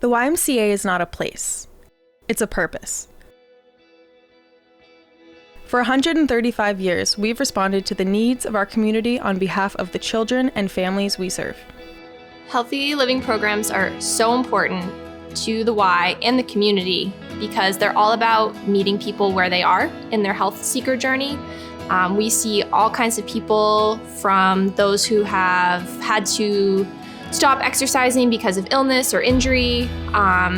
The YMCA is not a place. It's a purpose. For 135 years, we've responded to the needs of our community on behalf of the children and families we serve. Healthy living programs are so important to the Y and the community because they're all about meeting people where they are in their health seeker journey. We see all kinds of people, from those who have had to stop exercising because of illness or injury,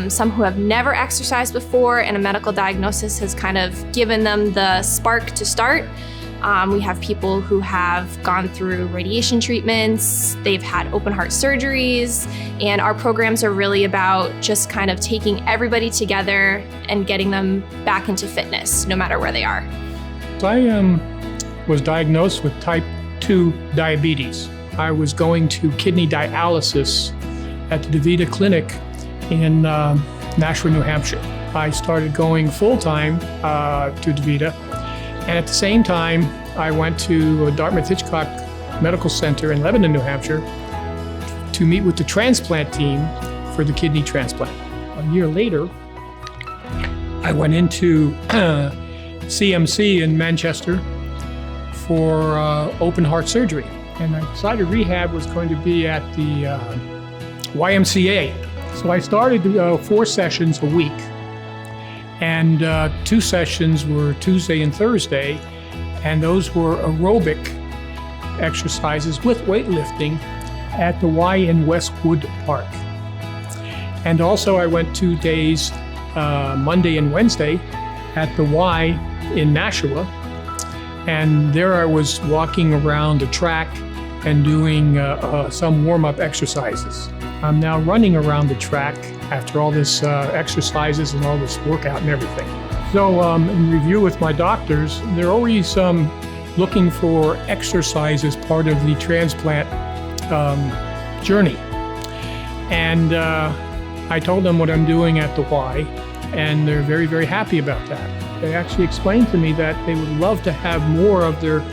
some who have never exercised before and a medical diagnosis has kind of given them the spark to start. We have people who have gone through radiation treatments, they've had open heart surgeries, and our programs are really about just kind of taking everybody together and getting them back into fitness, no matter where they are. I was diagnosed with type 2 diabetes. I was going to kidney dialysis at the DaVita Clinic in Nashua, New Hampshire. I started going full-time to DaVita, and at the same time, I went to Dartmouth-Hitchcock Medical Center in Lebanon, New Hampshire, to meet with the transplant team for the kidney transplant. A year later, I went into CMC in Manchester for open heart surgery. And I decided rehab was going to be at the YMCA. So I started 4 sessions a week. And 2 sessions were Tuesday and Thursday. And those were aerobic exercises with weightlifting at the Y in Westwood Park. And also I went 2 days, Monday and Wednesday, at the Y in Nashua. And there I was walking around the track and doing some warm-up exercises. I'm now running around the track after all this exercises and all this workout and everything. So in review with my doctors, they're always looking for exercise as part of the transplant journey. And I told them what I'm doing at the Y, and they're very, very happy about that. They actually explained to me that they would love to have more of their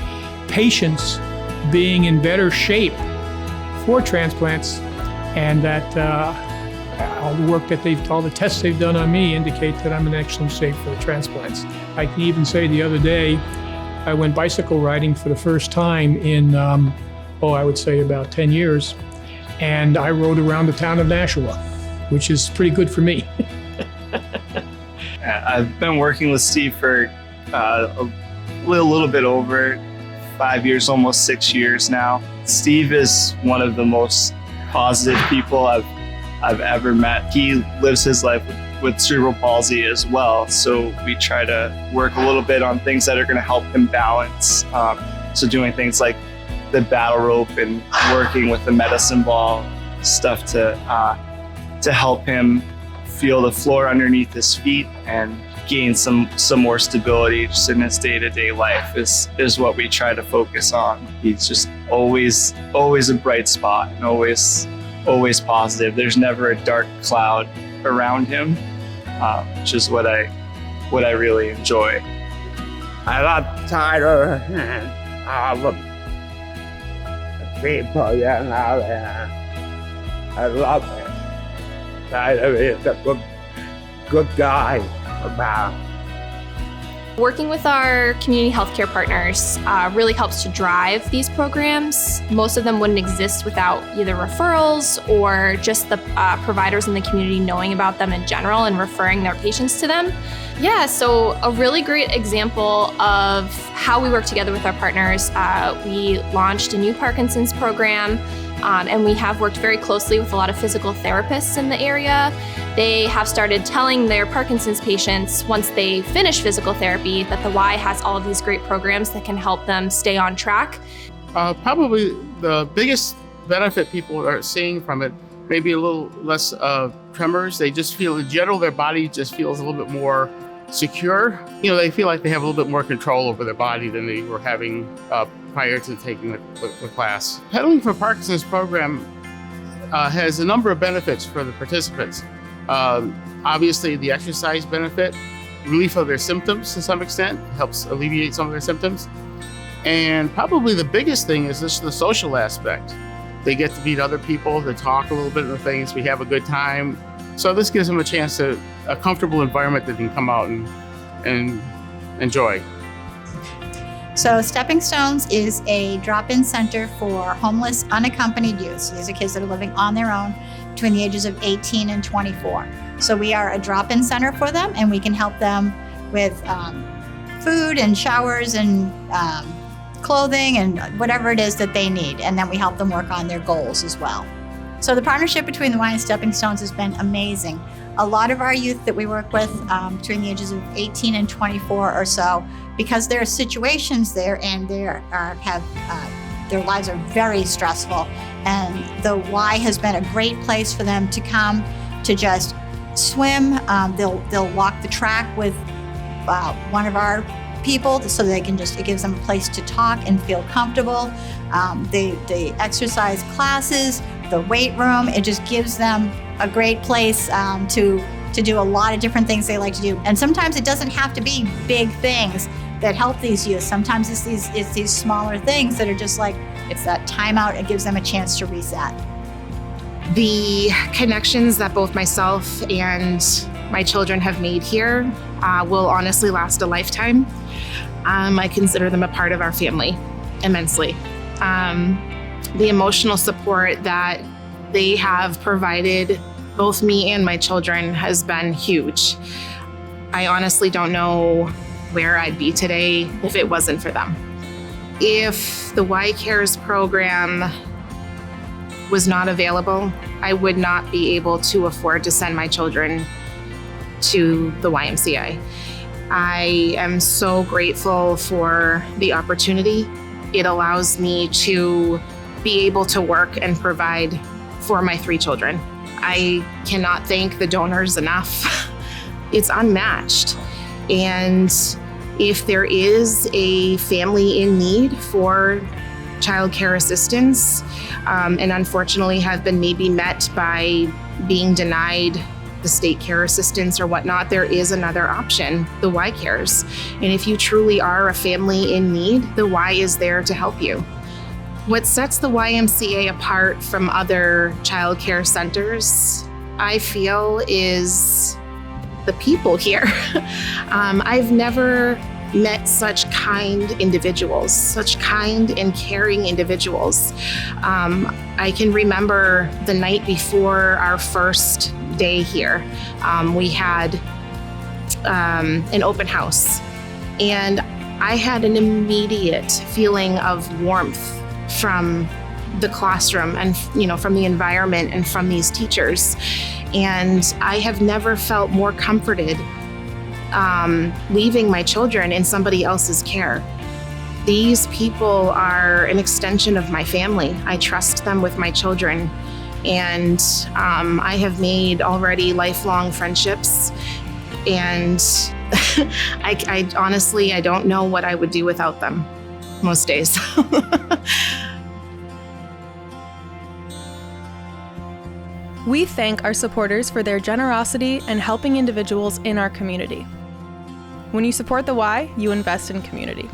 patients being in better shape for transplants, and that all the work that all the tests they've done on me indicate that I'm in excellent shape for the transplants. I can even say the other day, I went bicycle riding for the first time in, I would say about 10 years, and I rode around the town of Nashua, which is pretty good for me. I've been working with Steve for a little bit over 5 years, almost 6 years now. Steve is one of the most positive people I've ever met. He lives his life with cerebral palsy as well, so we try to work a little bit on things that are going to help him balance. So doing things like the battle rope and working with the medicine ball, stuff to help him feel the floor underneath his feet and gain some more stability just in his day-to-day life is what we try to focus on. He's just always a bright spot and always positive. There's never a dark cloud around him, which is what I really enjoy. I love Tyler and all the people out there. I love him. Tyler is a good guy. Working with our community healthcare partners really helps to drive these programs. Most of them wouldn't exist without either referrals or just the providers in the community knowing about them in general and referring their patients to them. Yeah, so a really great example of how we work together with our partners, we launched a new Parkinson's program, and we have worked very closely with a lot of physical therapists in the area. They have started telling their Parkinson's patients, once they finish physical therapy, that the Y has all of these great programs that can help them stay on track. Probably the biggest benefit people are seeing from it, maybe a little less tremors. They just feel, in general, their body just feels a little bit more secure. They feel like they have a little bit more control over their body than they were having prior to taking the class. Pedaling for Parkinson's program has a number of benefits for the participants. Obviously, the exercise benefit, relief of their symptoms to some extent, helps alleviate some of their symptoms. And probably the biggest thing is just the social aspect. They get to meet other people, to talk a little bit of things. We have a good time So this gives them a comfortable environment that they can come out and enjoy. So Stepping Stones is a drop-in center for homeless, unaccompanied youth. So these are kids that are living on their own between the ages of 18 and 24. So we are a drop-in center for them, and we can help them with food and showers and clothing and whatever it is that they need. And then we help them work on their goals as well. So the partnership between the Y and Stepping Stones has been amazing. A lot of our youth that we work with between the ages of 18 and 24 or so, because there are situations there and their lives are very stressful, and the Y has been a great place for them to come to just swim. They'll walk the track with one of our people so they can it gives them a place to talk and feel comfortable. The exercise classes, the weight room, it just gives them a great place to do a lot of different things they like to do. And sometimes it doesn't have to be big things that help these youth. Sometimes it's these smaller things that are just like, it's that timeout. It gives them a chance to reset. The connections that both myself and my children have made here will honestly last a lifetime. I consider them a part of our family immensely. The emotional support that they have provided both me and my children has been huge. I honestly don't know where I'd be today if it wasn't for them. If the Y Cares program was not available, I would not be able to afford to send my children to the YMCA. I am so grateful for the opportunity. It allows me to be able to work and provide for my 3 children. I cannot thank the donors enough. It's unmatched. And if there is a family in need for child care assistance, and unfortunately have been maybe met by being denied the state care assistance or whatnot, there is another option, the Y Cares. And if you truly are a family in need, the Y is there to help you. What sets the YMCA apart from other child care centers, I feel, is the people here. I've never met such kind individuals, such kind and caring individuals. I can remember the night before our first day here, we had an open house, and I had an immediate feeling of warmth from the classroom and from the environment and from these teachers. And I have never felt more comforted leaving my children in somebody else's care. These people are an extension of my family. I trust them with my children, and I have made already lifelong friendships. And I honestly, I don't know what I would do without them most days. We thank our supporters for their generosity and helping individuals in our community. When you support the Y, you invest in community.